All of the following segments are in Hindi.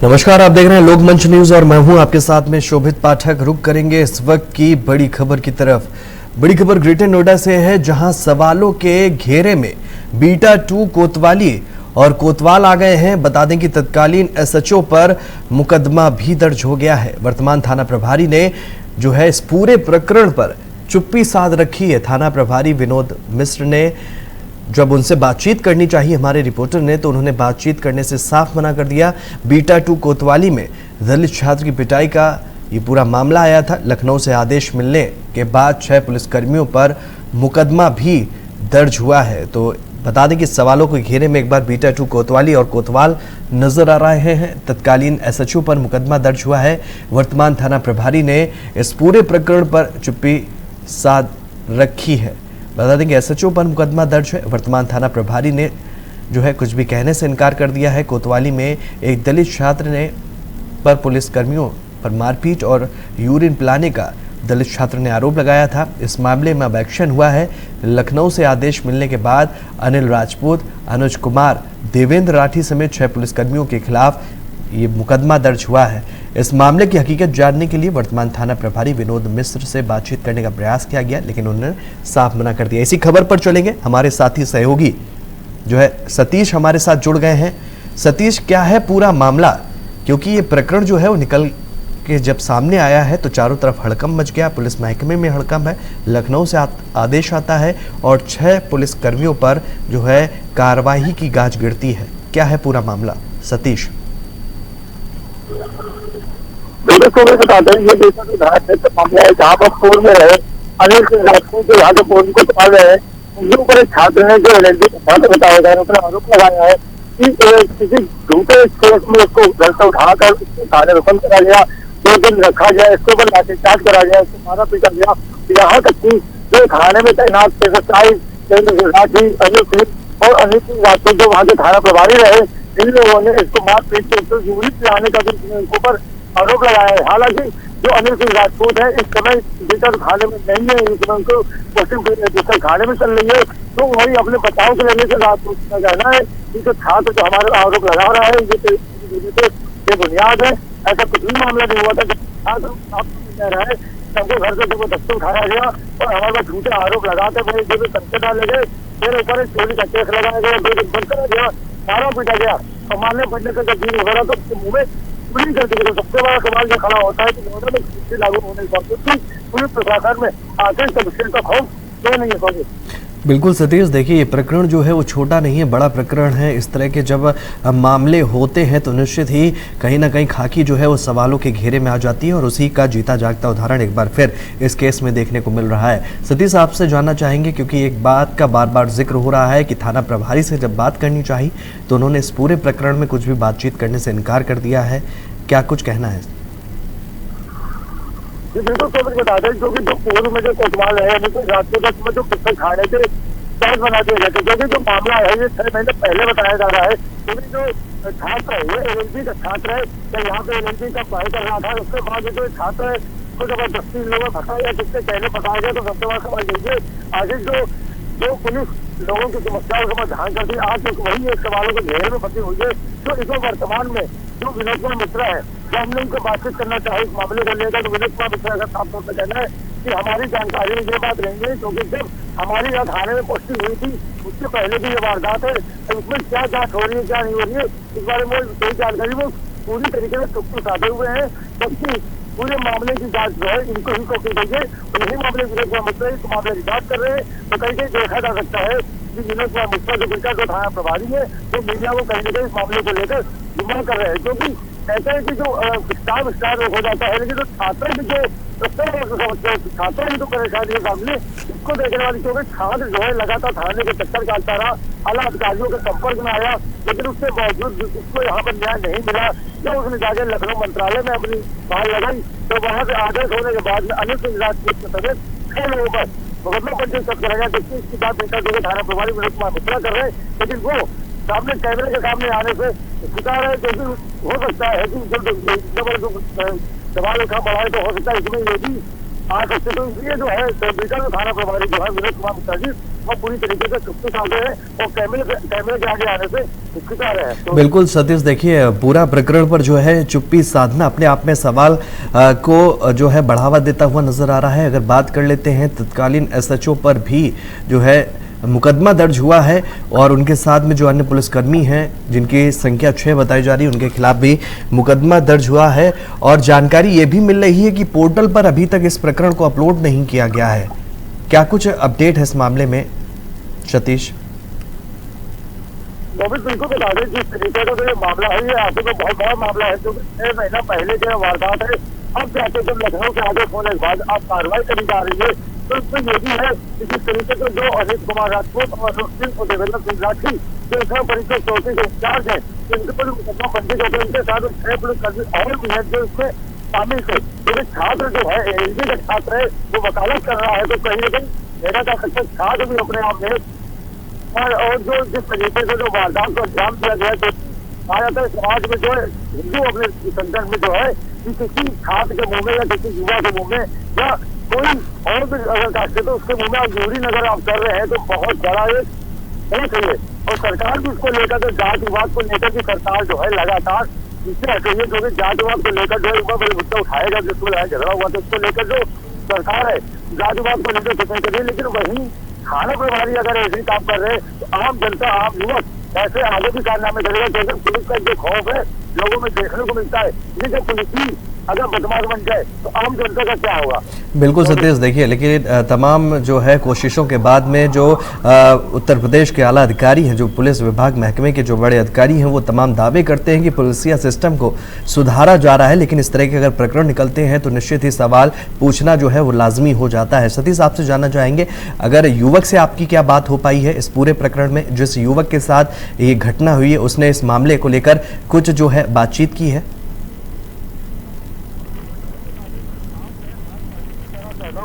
नमस्कार, आप देख रहे हैं लोकमंच न्यूज और मैं हूं आपके साथ में शोभित पाठक। रुक करेंगे इस वक्त की बड़ी खबर की तरफ। बड़ी खबर ग्रेटर नोएडा से है, जहां सवालों के घेरे में बीटा 2 कोतवाली और कोतवाल आ गए हैं। बता दें कि तत्कालीन एसएचओ पर मुकदमा भी दर्ज हो गया है। वर्तमान थाना प्रभारी ने जो है इस पूरे प्रकरण पर चुप्पी साध रखी है। थाना प्रभारी विनोद मिश्र ने जब उनसे बातचीत करनी चाहिए हमारे रिपोर्टर ने, तो उन्होंने बातचीत करने से साफ मना कर दिया। बीटा 2 कोतवाली में दलित छात्र की पिटाई का ये पूरा मामला आया था। लखनऊ से आदेश मिलने के बाद 6 पुलिसकर्मियों पर मुकदमा भी दर्ज हुआ है। तो बता दें कि सवालों के घेरे में एक बार बीटा 2 कोतवाली और कोतवाल नजर आ रहे हैं। तत्कालीन एसएचओ पर मुकदमा दर्ज हुआ है। वर्तमान थाना प्रभारी ने इस पूरे प्रकरण पर चुप्पी साध रखी है। बता दें कि एसएचओ पर मुकदमा दर्ज है। वर्तमान थाना प्रभारी ने जो है कुछ भी कहने से इनकार कर दिया है। कोतवाली में एक दलित छात्र ने पर पुलिसकर्मियों पर मारपीट और यूरिन पिलाने का दलित छात्र ने आरोप लगाया था। इस मामले में अब एक्शन हुआ है। लखनऊ से आदेश मिलने के बाद अनिल राजपूत, अनुज कुमार, देवेंद्र राठी समेत 6 पुलिसकर्मियों के खिलाफ ये मुकदमा दर्ज हुआ है। इस मामले की हकीकत जानने के लिए वर्तमान थाना प्रभारी विनोद मिश्र से बातचीत करने का प्रयास किया गया, लेकिन उन्होंने साफ मना कर दिया। इसी खबर पर चलेंगे। हमारे साथी सहयोगी जो है सतीश हमारे साथ जुड़ गए हैं। सतीश, क्या है पूरा मामला? क्योंकि ये प्रकरण जो है वो निकल के जब सामने आया है तो चारों तरफ हड़कंप मच गया। पुलिस महकमे में हड़कंप है। लखनऊ से आदेश आता है और 6 पुलिसकर्मियों पर जो है कार्रवाई की गाज गिरती है। क्या है पूरा मामला सतीश? बताते हैं ये देशों की धारा क्षेत्र मामला है, जहाँ पर पूर्व में रहे अनिल सिंह राजपूत जो यहाँ के पूर्व को पाल रहे हैं, उनके ऊपर एक छात्र ने जो एलएलबी का छात्र बताया गया है, आरोप लगाया है कि किसी झूठे केस में उसको घर से उठाकर उसको थाने में बंद करा गया, 2 दिन रखा गया, इसके ऊपर लाठीचार्ज करा गया, इसको मारा पीटा गया। यहाँ तक कि जो थाने में तैनात एसएसआई राठी, अनिल सिंह और अनिल सिंह राजपूत जो वहाँ के थाना प्रभारी रहे, इन लोगों ने इसको मार पीट के यूरिन पिलाने का भी इनके ऊपर आरोप लगाया है। हालांकि जो अनिल सिंह राजपूत है इस समय जिक्र खाने में नहीं है, इस समय उनको पोस्टिंग खाने में चल रही है, तो वही अपने बचाव के लिए राजपूत का कहना है कि जो छात्र जो हमारे आरोप लगा रहा है ये बुनियाद है, ऐसा कुछ भी मामला नहीं हुआ था। छात्र कह रहा है सबको घर से जबरदस्ती उठाया गया और हमारे पास झूठे आरोप लगाते हुए जो भी संकट डाले गए, मेरे ऊपर एक चोरी का केस लगाया गया, 2 दिन बंद करा गया, मारा पीटा गया और मारने पीटने का जब दिन हो रहा तो उसके मुंह में नहीं करते। तो सबसे बड़ा सवाल जो खड़ा होता है कि नोएडा में कृषि लागू होने के बावजूद भी पुलिस प्रशासन में आखिर कमिश्नर का खौफ क्यों नहीं है? बिल्कुल सतीश, देखिए ये प्रकरण जो है वो छोटा नहीं है, बड़ा प्रकरण है। इस तरह के जब मामले होते हैं तो निश्चित ही कहीं ना कहीं खाकी जो है वो सवालों के घेरे में आ जाती है और उसी का जीता जागता उदाहरण एक बार फिर इस केस में देखने को मिल रहा है। सतीश, आपसे जानना चाहेंगे क्योंकि एक बात का बार बार जिक्र हो रहा है कि थाना प्रभारी से जब बात करनी चाहिए तो उन्होंने इस पूरे प्रकरण में कुछ भी बातचीत करने से इनकार कर दिया है। क्या कुछ कहना है? बिल्कुल तो बता दें, क्योंकि जो पूर्व में जो कोतवाल है राजपूत में जो पुस्तक खाने के तहत बना दिए गए थे, क्योंकि जो मामला है ये 6 महीने पहले बताया जा रहा है। क्योंकि जो छात्र है ये एलएलबी का छात्र है, तो यहाँ पे एलएलबी का पढ़ाई कर रहा था, उसके बाद जो छात्र है उसको जबरदस्ती इन लोगों फंसाया, जिससे पहले फंसाया गया। तो सबसे बड़ा सवाल यही है आगे जो पुलिस लोगों की समस्याओं का ध्यान करती है, आज वही एक सवालों के घेरे में फंसी हुई है। तो इसमें वर्तमान में जो विनोद कुमार मिश्रा है, जो हमने उनको बातचीत करना चाहे इस मामले को लेकर, तो विनोद कुमार मिश्रा का साफ तौर पर कहना है कि हमारी जानकारी में ये बात रहेंगे, क्योंकि जब हमारी यहाँ थाने में पोस्टिंग हुई थी उससे पहले भी ये वारदात है, तो उसमें क्या जांच हो रही है क्या नहीं हो रही है इस बारे में कोई जानकारी वो पूरी तरीके से चुप साधे हुए हैं। जबकि पूरे मामले की जांच जो है इनको ही सौंपी गई है, तो यही मामले विनोद कुमार मिश्रा इस मामले की जांच कर रहे हैं। तो कहीं कहीं देखा जा सकता है कि विनोद कुमार मिश्रा जो बीटा जो थाना प्रभारी है तो मीडिया को कहीं ना कहीं इस मामले को लेकर गुमराह कर रहे हैं। क्योंकि ऐसा है कि जो स्टार हो जाता है, लेकिन जो छात्र की जो छात्रों की जो परेशानी है सामने इसको देखने वाली, क्योंकि छात्र जो है लगातार थाने के चक्कर काटता रहा, आला अधिकारियों के संपर्क में आया, लेकिन उसके बावजूद उसको यहाँ पर न्याय नहीं मिला। जब उसने जाकर लखनऊ मंत्रालय में अपनी बात लगाई तो वहाँ से आदेश होने के बाद में अनिल सिंह राजपूत समेत 6 लोगों पर मुकदमा पंजीकृत करा गया। देखिए इसकी बात बीटा जो थाना प्रभारी विनोद कुमार मिश्रा कर रहे हैं, लेकिन वो सामने कैमरे के सामने आने से शिकार है, क्योंकि हो सकता है कि जब सवाल उठा बढ़ाए तो हो सकता है इसमें ये भी आ सकते। तो इसलिए जो है बीटा जो थाना प्रभारी जो है विनोद कुमार मिश्रा जी और पूरी तरीके से चुप्पी साधे हैं और कैमरे के आगे आने से हिचकिचा रहे हैं। तो बिल्कुल सतीश, देखिए पूरा प्रकरण पर जो है चुप्पी साधना अपने आप में सवाल को जो है बढ़ावा देता हुआ नजर आ रहा है। अगर बात कर लेते हैं तत्कालीन एसएचओ पर भी जो है मुकदमा दर्ज हुआ है और उनके साथ में जो अन्य पुलिसकर्मी हैं जिनकी संख्या 6 बताई जा रही है उनके खिलाफ भी मुकदमा दर्ज हुआ है। और जानकारी ये भी मिल रही है कि पोर्टल पर अभी तक इस प्रकरण को अपलोड नहीं किया गया है। क्या कुछ अपडेट है इस मामले में सतीश? बिल्कुल बता दें जिस तरीके का तो ये मामला है, ये आगे में बहुत बड़ा मामला है क्योंकि 6 महीना पहले जो वारदात है, अब जाके जब लखनऊ के आगे होने के बाद अब कार्रवाई करी जा रही है। तो इसमें ये भी है कि जिस तरीके से जो अनिल कुमार राजपूत और देवेंद्र सिंह राठी जो रक्षा परिषद चौकी के इंचार्ज है, इनके पर मुकदमा पंजी होते हैं, उनके साथ 6 पुलिसकर्मी और भी है जो इसमें शामिल थे। तो छात्र जो है एलजी का छात्र है वो वकालत कर रहा है, तो कहीं ना कहीं मेरा का छात्र भी अपने आप में और जो जिस तरीके से जो वारदात को अंजाम दिया गया तो कहा जाता है समाज में जो है हिंदू अपने संगठन में जो है कि किसी छात्र के मुंह में या किसी युवा के मुंह में या कोई और भी अगर काटते तो उसके मुंह में आप यूरिन अगर आप कर रहे हैं तो बहुत बड़ा एक होना चाहिए। और सरकार भी उसको लेकर के जांच विभाग को लेकर की सरकार जो है लगातार इससे हटेगी, क्योंकि जांच विभाग को लेकर जो है बड़े मुद्दा उठाएगा जिसको झगड़ा हुआ तो उसको लेकर जो सरकार है जांच विभाग को लेकर टिप्पणी करिए। लेकिन वही थाना प्रभारी अगर ऐसे ही काम कर रहे हैं तो आम जनता आम युवक ऐसे आगे भी कारनामे करेगा। जैसे पुलिस का जो खौफ है लोगों में देखने को मिलता है, ये जब पुलिस ही अगर बदमाश बन जाए तो आम जनता का क्या होगा? बिल्कुल सतीश, देखिए लेकिन तमाम जो है कोशिशों के बाद में जो उत्तर प्रदेश के आला अधिकारी हैं, जो पुलिस विभाग महकमे के जो बड़े अधिकारी हैं, वो तमाम दावे करते हैं कि पुलिसिया सिस्टम को सुधारा जा रहा है। लेकिन इस तरह के अगर प्रकरण निकलते हैं तो निश्चित ही सवाल पूछना जो है वो लाजमी हो जाता है। सतीश, आपसे जानना चाहेंगे अगर युवक से आपकी क्या बात हो पाई है इस पूरे प्रकरण में? जिस युवक के साथ ये घटना हुई है उसने इस मामले को लेकर कुछ जो है बातचीत की है?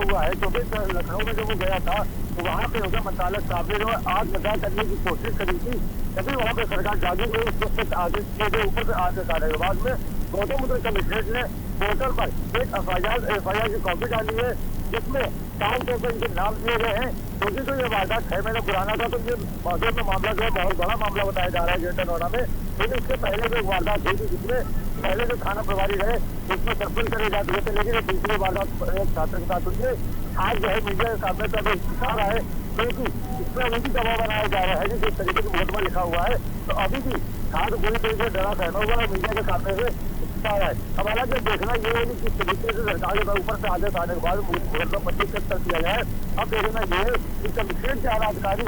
हुआ है क्योंकि लखनऊ में जब वो गया था तो वहाँ पे होगा मंत्रालय साहब ने जो आग लगा करने की कोशिश करी थी, तभी वहाँ पे सरकार जागी गई। उसके आदेश के ऊपर से आदेश आने के बाद में गौतम बुद्ध कमिश्नरेट ने पोर्टल पर एक एफआईआर की कॉपी डाली है जिसमें 4 तौर पर इनके नाम दिए गए हैं। क्योंकि तो ये वारदात 6 महीने पुराना था तो ये बाजार में मामला जो है बहुत बड़ा मामला बताया जा रहा है ग्रेटर नोएडा में। लेकिन इसके पहले जो वारदात हुई थी जिसमें पहले जो थाना प्रभारी रहे उसमें सस्पेंड करे जा चुके थे, लेकिन दूसरी वारदात एक छात्र के साथ हुई है। आज जो है मीडिया के सामने का दिखा रहा है क्योंकि इसमें अभी भी दबाव बनाया जा रहा है कि जिस तरीके से मुकदमा लिखा हुआ है तो अभी भी छात्र पूरी तरीके से डरा सहना हुआ है मीडिया के सामने से दिखा रहा है। अब हालांकि देखना ये है कि किस तरीके से सरकार के ऊपर से आदेश आने के बाद मुकदमा पंजीकृत कर दिया गया है। अब देखना ये है कि कमिश्नरेट के आला अधिकारी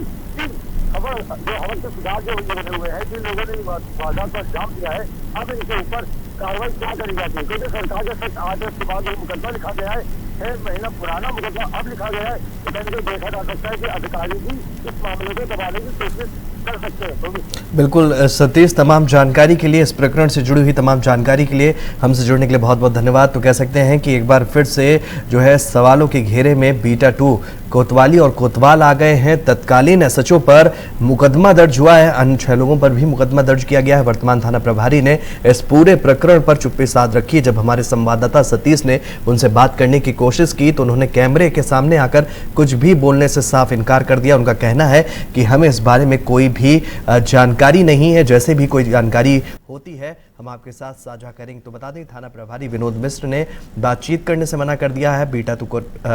खबर जो हवन के सुधार जो बने हुए हैं जिन लोगों ने वारदात पर अंजाम दिया है अब इनके ऊपर कार्रवाई क्या करी जाती है। क्योंकि सरकार के सच आदेश के बाद मुकदमा लिखा गया है, 6 महीना पुराना मुकदमा अब लिखा गया है, तो कहीं देखा जा सकता है कि अधिकारी भी इस मामले को दबाने की कोशिश कर सकते हैं। बिल्कुल सतीश, तमाम जानकारी के लिए, इस प्रकरण से जुड़ी हुई तमाम जानकारी के लिए हमसे जुड़ने के लिए बहुत बहुत धन्यवाद। तो कह सकते हैं कि एक बार फिर से जो है सवालों के घेरे में बीटा 2 कोतवाली और कोतवाल आ गए हैं। तत्कालीन एसएचओ पर मुकदमा दर्ज हुआ है, अन्य 6 लोगों पर भी मुकदमा दर्ज किया गया है। वर्तमान थाना प्रभारी ने इस पूरे प्रकरण पर चुप्पी साध रखी है। जब हमारे संवाददाता सतीश ने उनसे बात करने की कोशिश की तो उन्होंने कैमरे के सामने आकर कुछ भी बोलने से साफ इनकार कर दिया। उनका कहना है कि हमें इस बारे में कोई भी जानकारी नहीं है, जैसे भी कोई जानकारी होती है हम आपके साथ साझा करेंगे। तो बता दें थाना प्रभारी विनोद मिश्र ने बातचीत करने से मना कर दिया है। बीटा 2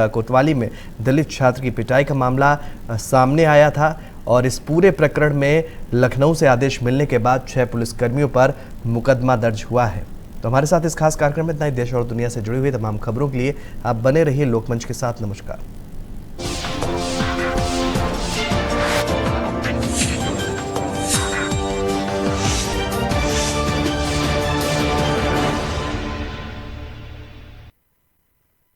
कोतवाली में दलित छात्र की पिटाई का मामला सामने आया था और इस पूरे प्रकरण में लखनऊ से आदेश मिलने के बाद 6 पुलिसकर्मियों पर मुकदमा दर्ज हुआ है। तो हमारे साथ इस खास कार्यक्रम में इतना ही। देश और दुनिया से जुड़ी हुई तमाम खबरों के लिए आप बने रहिए लोकमंच के साथ। नमस्कार।